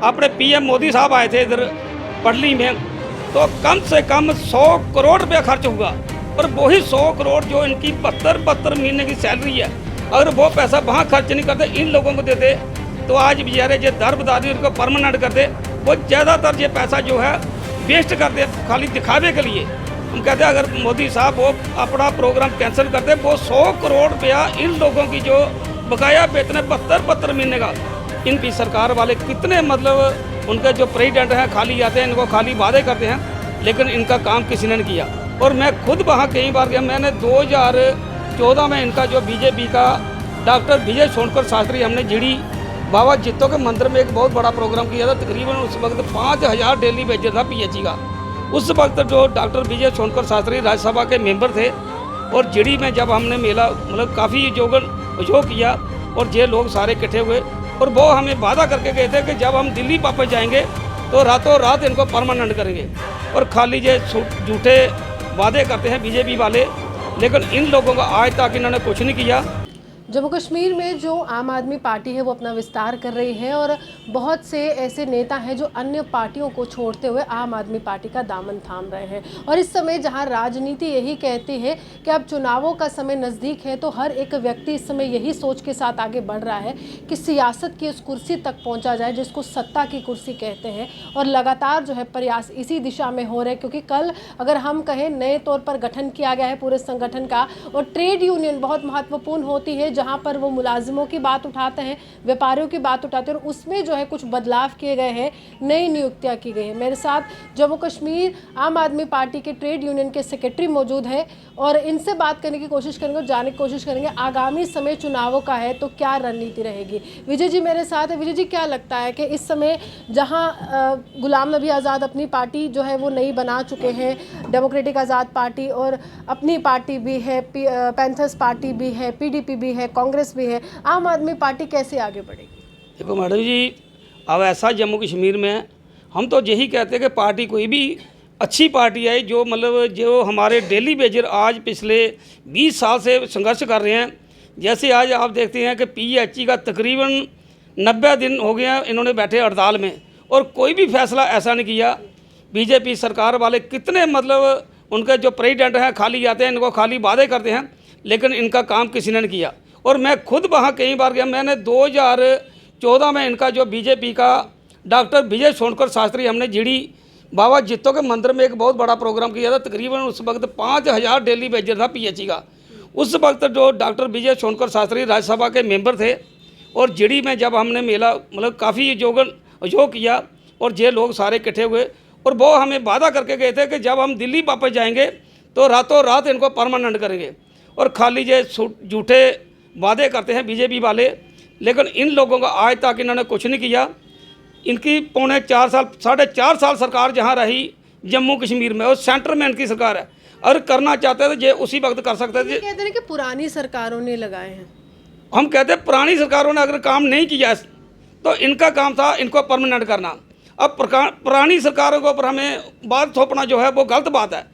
अपने पीएम मोदी साहब आए थे इधर पटली में, तो कम से कम 100 करोड़ रुपया खर्च हुआ। और वही 100 करोड़ जो इनकी 72 महीने की सैलरी है, अगर वो पैसा वहाँ खर्च नहीं करते, इन लोगों को देते, तो आज बेचारे जो दरबदारी उनको परमानेंट करते। वो ज़्यादातर ये पैसा जो है वेस्ट करते खाली दिखावे के लिए। हम कहते हैं अगर मोदी साहब वो अपना प्रोग्राम कैंसिल करते, वो 100 करोड़ रुपया इन लोगों की जो बकाया वेतन है 72 महीने का, इनकी सरकार वाले कितने मतलब उनके जो प्रेसिडेंट हैं खाली आते हैं, इनको खाली वादे करते हैं, लेकिन इनका काम किसी ने नहीं किया। और मैं खुद वहाँ कई बार गया। मैंने 2014 में इनका जो बीजेपी का डॉक्टर विजय सोनकर शास्त्री, हमने जीडी बाबा जित्तो के मंदिर में एक बहुत बड़ा प्रोग्राम किया था। तकरीबन उस वक्त 5000 डेली वेजर था पीएचई का। उस वक्त जो डॉक्टर विजय सोनकर शास्त्री राज्यसभा के मेंबर थे, और जीडी में जब हमने मेला मतलब काफ़ी जो किया, और ये लोग सारे इकट्ठे हुए, और वो हमें वादा करके गए थे कि जब हम दिल्ली वापस जाएंगे तो रातों रात इनको परमानेंट करेंगे। और खाली ये झूठे वादे करते हैं बीजेपी वाले, लेकिन इन लोगों का आज तक इन्होंने कुछ नहीं किया। जम्मू कश्मीर में जो आम आदमी पार्टी है वो अपना विस्तार कर रही है, और बहुत से ऐसे नेता हैं जो अन्य पार्टियों को छोड़ते हुए आम आदमी पार्टी का दामन थाम रहे हैं। और इस समय जहां राजनीति यही कहती है कि अब चुनावों का समय नज़दीक है, तो हर एक व्यक्ति इस समय यही सोच के साथ आगे बढ़ रहा है कि सियासत की उस कुर्सी तक पहुँचा जाए जिसको सत्ता की कुर्सी कहते हैं। और लगातार जो है प्रयास इसी दिशा में हो रहे हैं, क्योंकि कल अगर हम कहें नए तौर पर गठन किया गया है पूरे संगठन का, और ट्रेड यूनियन बहुत महत्वपूर्ण होती है जहां पर वो मुलाजिमों की बात उठाते हैं, व्यापारियों की बात उठाते हैं, और उसमें जो है कुछ बदलाव किए गए हैं, नई नियुक्तियां की गई हैं। मेरे साथ जम्मू कश्मीर आम आदमी पार्टी के ट्रेड यूनियन के सेक्रेटरी मौजूद है, और इनसे बात करने की कोशिश करेंगे और जानने की कोशिश करेंगे आगामी समय चुनावों का है तो क्या रणनीति रहेगी। विजय जी मेरे साथ है। विजय जी, क्या लगता है कि इस समय जहाँ गुलाम नबी आज़ाद अपनी पार्टी जो है वो नई बना चुके हैं, डेमोक्रेटिक आज़ाद पार्टी, और अपनी पार्टी भी है, पैंथर्स पार्टी भी है, पीडीपी भी है, कांग्रेस भी है, आम आदमी पार्टी कैसे आगे बढ़ेगी? देखो मैडम जी, अब ऐसा जम्मू कश्मीर में हम तो यही कहते हैं कि पार्टी कोई भी अच्छी पार्टी है जो मतलब जो हमारे डेली वेजर आज पिछले 20 साल से संघर्ष कर रहे हैं। जैसे आज आप देखते हैं कि पीएचई का तकरीबन 90 दिन हो गए हैं इन्होंने बैठे हड़ताल में, और कोई भी फैसला ऐसा नहीं किया। बीजेपी सरकार वाले कितने मतलब उनके जो प्रेसिडेंट हैं खाली आते हैं, इनको खाली वादे करते हैं, लेकिन इनका काम किसी ने नहीं किया। और मैं खुद वहाँ कई बार गया। मैंने 2014 में इनका जो बीजेपी का डॉक्टर विजय सोनकर शास्त्री, हमने जीडी बाबा जित्तो के मंदिर में एक बहुत बड़ा प्रोग्राम किया था। तकरीबन उस वक्त 5000 डेली वेजर था पीएचई का। उस वक्त जो डॉक्टर विजय सोनकर शास्त्री राज्यसभा के मेंबर थे, और जीडी में जब हमने मेला मतलब काफ़ी जो किया, और ये लोग सारे इकट्ठे हुए, और वो हमें वादा करके गए थे कि जब हम दिल्ली वापस जाएंगे तो रातों रात इनको परमानेंट करेंगे। और खाली ये झूठे वादे करते हैं बीजेपी वाले, लेकिन इन लोगों का आज तक इन्होंने कुछ नहीं किया। इनकी 4.5 साल सरकार जहाँ रही जम्मू कश्मीर में, और सेंटर में इनकी सरकार है, और करना चाहते थे ये उसी वक्त कर सकते थे। कहते हैं कि पुरानी सरकारों ने लगाए हैं। हम कहते हैं पुरानी सरकारों ने अगर काम नहीं किया तो इनका काम था इनको परमानेंट करना। अब पुरानी सरकारों के ऊपर हमें बात थोपना जो है वो गलत बात है।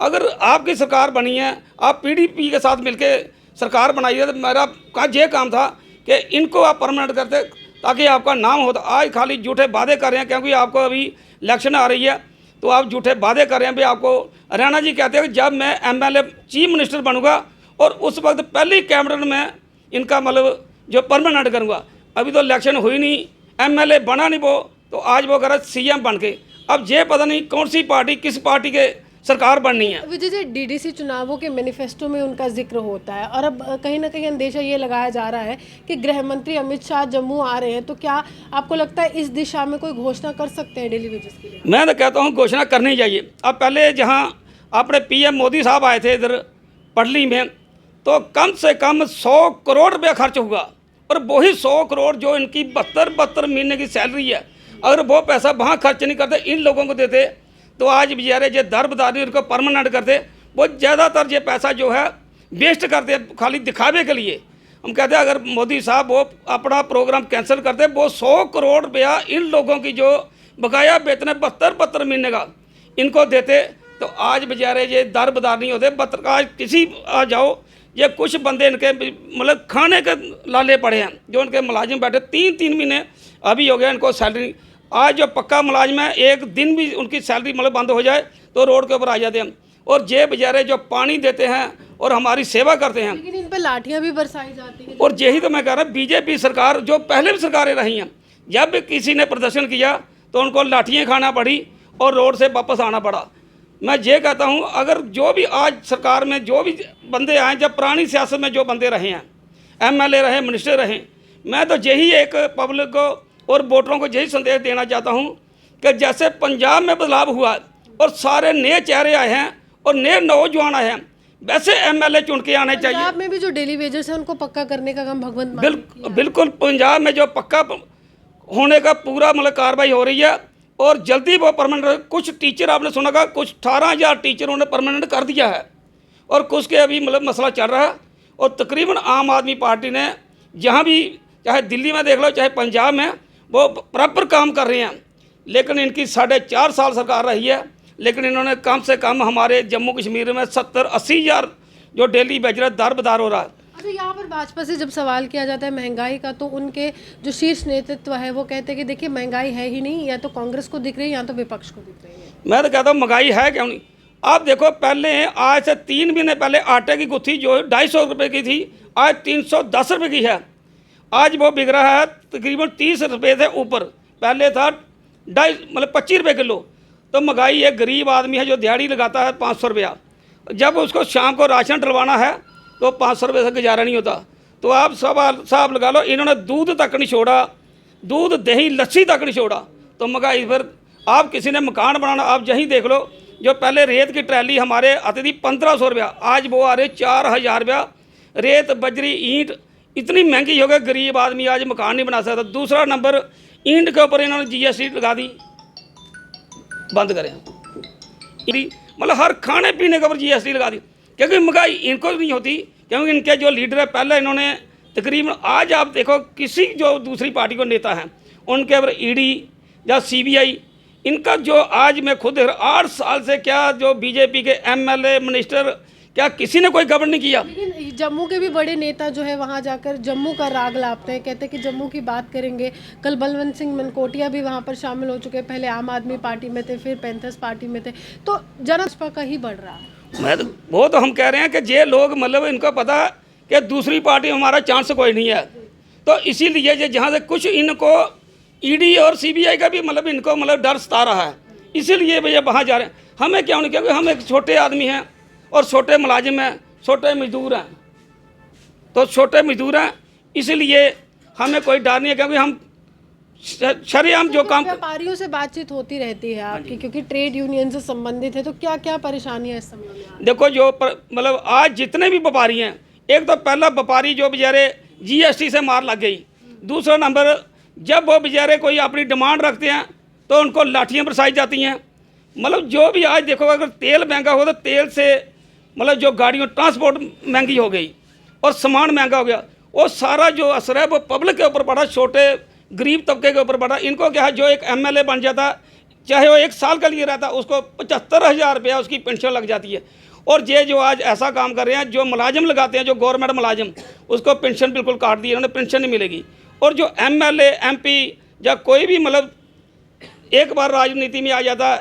अगर आपकी सरकार बनी है, आप पीडीपी के साथ मिलकर सरकार बनाई है, तो मेरा ये काम था कि इनको आप परमानेंट करते ताकि आपका नाम होता। आज खाली झूठे वादे कर रहे हैं, क्योंकि आपको अभी इलेक्शन आ रही है, तो आप झूठे वादे कर रहे हैं। भाई आपको हरियाणा जी कहते हैं कि जब मैं एमएलए चीफ मिनिस्टर बनूंगा, और उस वक्त पहली कैबिनेट में इनका मतलब जो परमानेंट करूँगा। अभी तो इलेक्शन हुई नहीं, एमएलए बना नहीं वो, तो आज वो कह रहा सीएम बन के। अब ये पता नहीं कौन सी पार्टी किस पार्टी के सरकार बननी है। विजय जी, डीडीसी चुनावों के मैनिफेस्टो में उनका जिक्र होता है, और अब कहीं ना कहीं अंदेशा ये लगाया जा रहा है कि गृह मंत्री अमित शाह जम्मू आ रहे हैं, तो क्या आपको लगता है इस दिशा में कोई घोषणा कर सकते हैं डेली वेजेस के लिए? मैं तो कहता हूँ घोषणा करनी चाहिए। अब पहले जहाँ अपने पीएम मोदी साहब आए थे इधर पटली में, तो कम से कम 100 करोड़ रुपया खर्च हुआ, और वही 100 करोड़ जो इनकी 72 महीने की सैलरी है, अगर वो पैसा वहाँ खर्च नहीं करते, इन लोगों को देते, तो आज बेचारे जो दरबदारी उनको परमानेंट करते। वो ज़्यादातर ये पैसा जो है वेस्ट करते खाली दिखावे के लिए। हम कहते हैं अगर मोदी साहब वो अपना प्रोग्राम कैंसिल करते, वो 100 करोड़ रुपया इन लोगों की जो बकाया वेतन है 72 महीने का, इनको देते, तो आज बेचारे ये दरबदार नहीं होते। आज किसी आ जाओ, ये कुछ बंदे इनके मतलब खाने के लाले पड़े हैं, जो इनके मुलाजिम बैठे 3-3 महीने अभी हो गया इनको सैलरी। आज जो पक्का मुलाजिम है, एक दिन भी उनकी सैलरी मतलब बंद हो जाए तो रोड के ऊपर आ जाते हैं। और ये बेचारे जो पानी देते हैं और हमारी सेवा करते हैं, लेकिन इन पर लाठियां भी बरसाई जाती हैं। और यही तो मैं कह रहा हूँ, बीजेपी सरकार जो पहले भी सरकारें रही हैं, जब भी किसी ने प्रदर्शन किया तो उनको लाठियाँ खाना पड़ी और रोड से वापस आना पड़ा। मैं ये कहता हूँ, अगर जो भी आज सरकार में जो भी बंदे आए, जब पुरानी सियासत में जो बंदे रहे हैं, एमएलए रहे, मिनिस्टर रहे, मैं तो यही एक पब्लिक को और वोटरों को यही संदेश देना चाहता हूँ कि जैसे पंजाब में बदलाव हुआ और सारे नए चेहरे आए हैं और नए नौजवान आए हैं, वैसे एमएलए चुन के आने चाहिए। पंजाब में भी जो डेली वेजर्स हैं उनको पक्का करने का काम भगवंत मान ने किया है। बिल्कुल पंजाब में जो पक्का होने का पूरा मतलब कार्रवाई हो रही है और जल्दी वो परमानेंट, कुछ टीचर आपने सुना का कुछ 18,000 टीचर उन्होंने परमानेंट कर दिया है और कुछ के अभी मतलब मसला चल रहा है। और तकरीबन आम आदमी पार्टी ने जहाँ भी, चाहे दिल्ली में देख लो चाहे पंजाब में, वो बराबर काम कर रहे हैं। लेकिन इनकी 4.5 साल सरकार रही है, लेकिन इन्होंने कम से कम हमारे जम्मू कश्मीर में 70-80 हज़ार जो डेली बेच दर बदार हो रहा है। अच्छा, यहाँ पर भाजपा से जब सवाल किया जाता है महंगाई का, तो उनके जो शीर्ष नेतृत्व है वो कहते हैं कि देखिए महंगाई है ही नहीं, या तो कांग्रेस को दिख रही है या तो विपक्ष को दिख रही है। मैं तो कहता हूँ महंगाई है क्यों नहीं। आप देखो, पहले आज से 3 महीने पहले आटे की गुत्थी जो 250 रुपये की थी, आज 310 रुपये की है। आज वो बिक रहा है तकरीबन 30 रुपये से ऊपर, पहले था 25 रुपये किलो। तो महंगाई, एक गरीब आदमी है जो दिहाड़ी लगाता है 500 रुपया, जब उसको शाम को राशन डलवाना है तो 500 रुपये से गुजारा नहीं होता। तो आप सब साहब लगा लो, इन्होंने दूध तक नहीं छोड़ा, दूध दही लस्सी तक नहीं छोड़ा। तो महंगाई फिर, आप किसी ने मकान बनाना, आप यहीं देख लो, जो पहले रेत की ट्रैली हमारे आती थी 1500 रुपया, आज वो आ रहे 4000 रुपया। रेत बजरी ईंट इतनी महंगी हो गई, गरीब आदमी आज मकान नहीं बना सकता। दूसरा नंबर, ईंट के ऊपर इन्होंने जीएसटी लगा दी, बंद करें। मतलब हर खाने पीने के ऊपर जीएसटी लगा दी, क्योंकि महंगाई इनको नहीं होती, क्योंकि इनके जो लीडर है पहले इन्होंने तकरीबन, आज आप देखो किसी जो दूसरी पार्टी को नेता हैं उनके ऊपर ईडी या सीबीआई, इनका जो आज मैं खुद 8 साल से, क्या जो बीजेपी के एमएलए मिनिस्टर, क्या किसी ने कोई गवर्न नहीं किया। लेकिन जम्मू के भी बड़े नेता जो है वहाँ जाकर जम्मू का राग लापते हैं, कहते हैं कि जम्मू की बात करेंगे। कल बलवंत सिंह मनकोटिया भी वहाँ पर शामिल हो चुके हैं, पहले आम आदमी पार्टी में थे, फिर पैंथर्स पार्टी में थे, तो भाजपा का ही बढ़ रहा है। मैं तो वो तो हम कह रहे हैं कि ये लोग मतलब इनको पता कि दूसरी पार्टी में हमारा चांस कोई नहीं है, तो इसीलिए ये जहाँ से कुछ इनको ईडी और सीबीआई का भी मतलब इनको मतलब डर सता रहा है, इसीलिए भैया वहाँ जा रहे हैं। हमें क्यों नहीं, क्योंकि हम एक छोटे आदमी हैं और छोटे मुलाजिम हैं, छोटे मजदूर हैं, तो छोटे मजदूर हैं, इसलिए हमें कोई डर नहीं है, क्योंकि हम शरेआम जो काम। व्यापारियों से बातचीत होती रहती है आपकी, क्योंकि ट्रेड यूनियन से संबंधित है, तो क्या क्या परेशानियां इस संबंध में? देखो, जो मतलब आज जितने भी व्यापारी हैं, एक तो पहला व्यापारी जो बेचारे जीएसटी से मार लग गई, दूसरा नंबर जब वो बेचारे कोई अपनी डिमांड रखते हैं तो उनको लाठियाँ बरसाई जाती हैं। मतलब जो भी आज देखो, अगर तेल महंगा हो तो तेल से मतलब जो गाड़ियों ट्रांसपोर्ट महंगी हो गई और सामान महंगा हो गया, वो सारा जो असर है वो पब्लिक के ऊपर पड़ा, छोटे गरीब तबके के ऊपर पड़ा। इनको क्या है, जो एक एमएलए बन जाता, चाहे वो 1 साल के लिए रहता, उसको 75,000 रुपया उसकी पेंशन लग जाती है। और ये जो आज ऐसा काम कर रहे हैं, जो मुलाजिम लगाते हैं, जो गवर्नमेंट मुलाजिम, उसको पेंशन बिल्कुल काट दी, उन्हें पेंशन नहीं मिलेगी। और जो एमएलए एमपी या कोई भी मतलब एक बार राजनीति में आ जाता,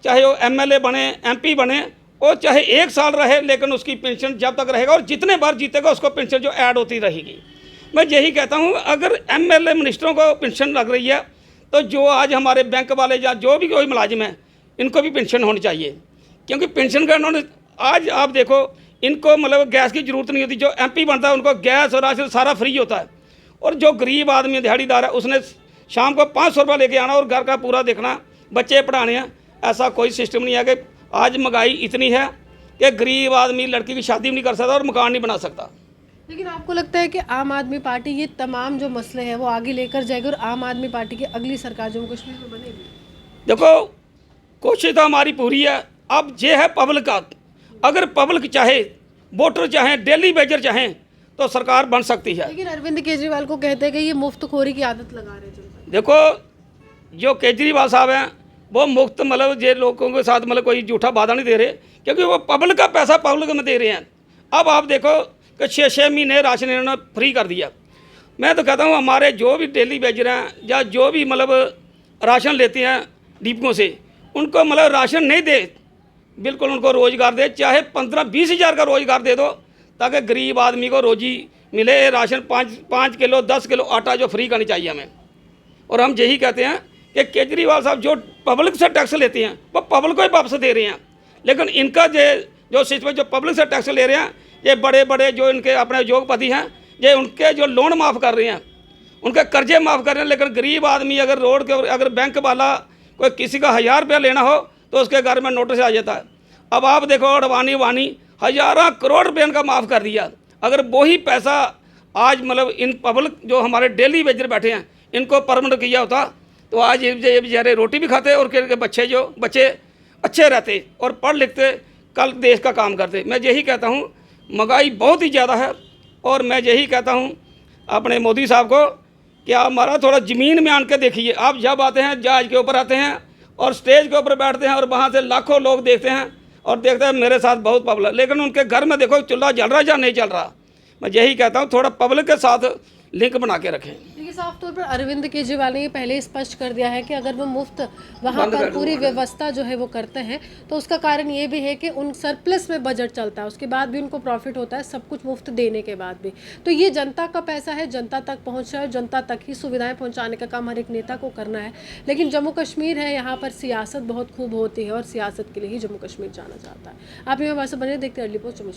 चाहे वो एमएलए बने एमपी बने, वो चाहे 1 साल रहे, लेकिन उसकी पेंशन जब तक रहेगा और जितने बार जीतेगा उसको पेंशन जो ऐड होती रहेगी। मैं यही कहता हूँ, अगर एमएलए मिनिस्टरों को पेंशन लग रही है तो जो आज हमारे बैंक वाले या जो भी कोई मुलाजिम है, इनको भी पेंशन होनी चाहिए, क्योंकि पेंशन का इन्होंने, आज आप देखो, इनको मतलब गैस की ज़रूरत नहीं होती। जो एमपी बनता है उनको गैस और राशन सारा फ्री होता है, और जो गरीब आदमी दिहाड़ीदार है उसने शाम को 500 रुपये लेके आना और घर का पूरा देखना, बच्चे पढ़ाने हैं। ऐसा कोई सिस्टम नहीं है कि आज महंगाई इतनी है कि गरीब आदमी लड़की की शादी भी नहीं कर सकता और मकान नहीं बना सकता। लेकिन आपको लगता है कि आम आदमी पार्टी ये तमाम जो मसले हैं वो आगे लेकर जाएगी और आम आदमी पार्टी की अगली सरकार जम्मू कश्मीर में बनेगी? देखो, कोशिश तो हमारी पूरी है। अब ये है पब्लिक का, अगर पब्लिक चाहे, वोटर चाहें, डेली वेजर चाहें, तो सरकार बन सकती है। लेकिन अरविंद केजरीवाल को कहते हैं कि ये मुफ्तखोरी की आदत लगा रहे हैं। देखो, जो केजरीवाल साहब हैं वो मुफ्त मतलब ये लोगों के साथ मतलब कोई झूठा वादा नहीं दे रहे, क्योंकि वो पब्लिक का पैसा पब्लिक में दे रहे हैं। अब आप देखो कि 6-6 महीने राशन इन्होंने फ्री कर दिया। मैं तो कहता हूँ, हमारे जो भी डेली वेजर हैं या जो भी मतलब राशन लेते हैं डिपुओं से, उनको मतलब राशन नहीं दे, बिल्कुल उनको रोज़गार दे, चाहे 15-20 हज़ार का रोज़गार दे दो, ताकि गरीब आदमी को रोजी मिले। राशन 5 किलो 10 किलो आटा जो फ्री करनी चाहिए हमें। और हम यही कहते हैं कि केजरीवाल साहब जो पब्लिक से टैक्स लेते हैं वो पब्लिक को ही वापस दे रहे हैं, लेकिन इनका जो सिस्टम जो पब्लिक से टैक्स ले रहे हैं, ये बड़े बड़े जो इनके अपने उद्योगपति हैं, ये उनके जो लोन माफ़ कर रहे हैं, उनके कर्जे माफ़ कर रहे हैं। लेकिन गरीब आदमी अगर रोड के अगर बैंक वाला कोई किसी का 1000 रुपया लेना हो तो उसके घर में नोटिस आ जाता है। अब आप देखो अडवाणी वानी हज़ारों करोड़ रुपये इनका माफ़ कर दिया। अगर वही पैसा आज मतलब इन पब्लिक जो हमारे डेली वेजर बैठे हैं इनको परमानेंट किया होता तो आज ये बेचारे रोटी भी खाते और के बच्चे अच्छे रहते और पढ़ लिखते, कल देश का काम करते। मैं यही कहता हूँ महंगाई बहुत ही ज़्यादा है, और मैं यही कहता हूँ अपने मोदी साहब को कि आप हमारा थोड़ा ज़मीन में आन के देखिए। आप जब आते हैं जहाज़ के ऊपर आते हैं और स्टेज के ऊपर बैठते हैं और वहाँ से लाखों लोग देखते हैं और देखते हैं मेरे साथ बहुत पब्लिक, लेकिन उनके घर में देखो चूल्हा जल रहा है या नहीं चल रहा। मैं यही कहता हूँ थोड़ा पब्लिक के साथ लिंक बना के रखें। देखिए साफ तौर पर अरविंद केजरीवाल ने ये पहले ही स्पष्ट कर दिया है कि अगर वो मुफ्त वहाँ पर पूरी व्यवस्था जो है वो करते हैं तो उसका कारण ये भी है कि उन सरप्लस में बजट चलता है, उसके बाद भी उनको प्रॉफिट होता है, सब कुछ मुफ्त देने के बाद भी। तो ये जनता का पैसा है, जनता तक पहुँच रहा है, जनता तक ही सुविधाएं पहुँचाने का काम हर एक नेता को करना है। लेकिन जम्मू कश्मीर है, यहाँ पर सियासत बहुत खूब होती है और सियासत के लिए ही जम्मू कश्मीर जाना चाहता है। आप ये हमारे से बने देखते हैं अर्ली पोस्ट जम्मू।